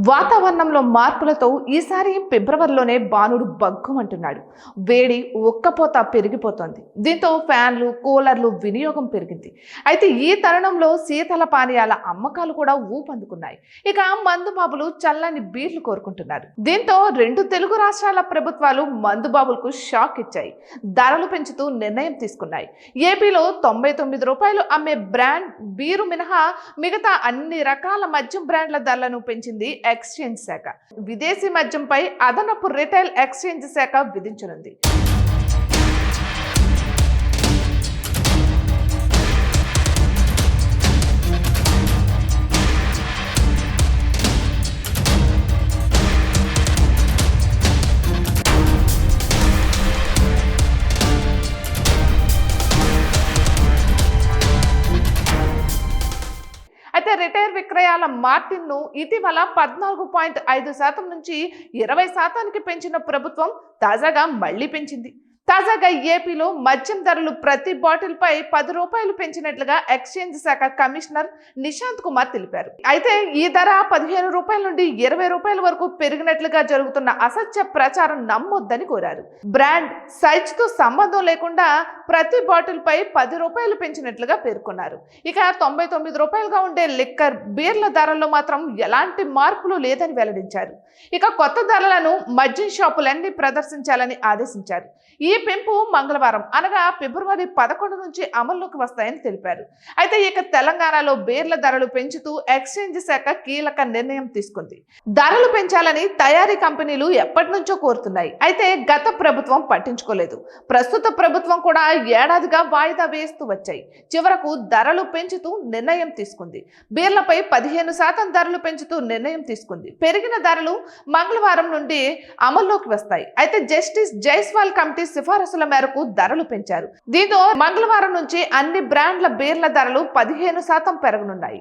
వాతావరణంలో మార్పులతో ఈసారి ఫిబ్రవరిలోనే బాణుడు బగ్గుమంటున్నాడు. వేడి ఒక్కపోత పెరిగిపోతోంది. దీంతో ఫ్యాన్లు, కూలర్లు వినియోగం పెరిగింది. అయితే ఈ తరుణంలో శీతల పానీయాల అమ్మకాలు కూడా ఊపందుకున్నాయి. ఇక మందుబాబులు చల్లని బీర్లు కోరుకుంటున్నారు. దీంతో రెండు తెలుగు రాష్ట్రాల ప్రభుత్వాలు మందుబాబులకు షాక్ ఇచ్చాయి. ధరలు పెంచుతూ నిర్ణయం తీసుకున్నాయి. ఏపీలో 99 రూపాయలు అమ్మే బ్రాండ్ బీరు మినహా మిగతా అన్ని రకాల మద్యం బ్రాండ్ల ధరలను పెంచింది ఎక్స్చేంజ్ శాఖ. విదేశీ మద్యంపై అదనపు రిటైల్ ఎక్స్చేంజ్ శాఖ విధించనుంది. అయితే రిటైల్ విక్రయాల మార్టిన్ను ఇటీవల 14.5% నుంచి 20% పెంచిన ప్రభుత్వం తాజాగా మళ్లీ పెంచింది. తాజాగా ఏపీలో మద్యం ధరలు ప్రతి బాటిల్ పై 10 రూపాయలు పెంచినట్లుగా ఎక్స్చేంజ్ శాఖ కమిషనర్ నిశాంత్ కుమార్ తెలిపారు. అయితే ఈ ధర 15 రూపాయల నుండి 20 రూపాయల వరకు పెరిగినట్లుగా జరుగుతున్న అసత్య ప్రచారం నమ్మొద్దని కోరారు. బ్రాండ్ సైజ్తో సంబంధం లేకుండా ప్రతి బాటిల్ పై 10 రూపాయలు పెంచినట్లుగా పేర్కొన్నారు. ఇక 99 రూపాయలుగా ఉండే లిక్కర్ బీర్ల ధరల్లో మాత్రం ఎలాంటి మార్పులు లేదని వెల్లడించారు. ఇక కొత్త ధరలను మద్యం షాపులన్నీ ప్రదర్శించాలని ఆదేశించారు. ఈ పెంపు మంగళవారం అనగా ఫిబ్రవరి 11 నుంచి అమల్లోకి వస్తాయని తెలిపారు. అయితే ఇక తెలంగాణలో బీర్ల ధరలు పెంచుతూ ఎక్స్చేంజ్ శాఖ కీలక నిర్ణయం తీసుకుంది. ధరలు పెంచాలని తయారీ కంపెనీలు ఎప్పటి నుంచో కోరుతున్నాయి. అయితే గత ప్రభుత్వం పట్టించుకోలేదు. ప్రస్తుత ప్రభుత్వం కూడా ఏడాదిగా వాయిదా వేస్తూ వచ్చాయి. చివరకు ధరలు పెంచుతూ నిర్ణయం తీసుకుంది. బీర్లపై 15% ధరలు పెంచుతూ నిర్ణయం తీసుకుంది. పెరిగిన ధరలు మంగళవారం నుండి అమల్లోకి వస్తాయి. అయితే జస్టిస్ జైస్వాల్ కమిటీ సిఫారసుల మేరకు ధరలు పెంచారు. దీంతో మంగళవారం నుంచి అన్ని బ్రాండ్ల బీర్ల ధరలు 15% పెరగనున్నాయి.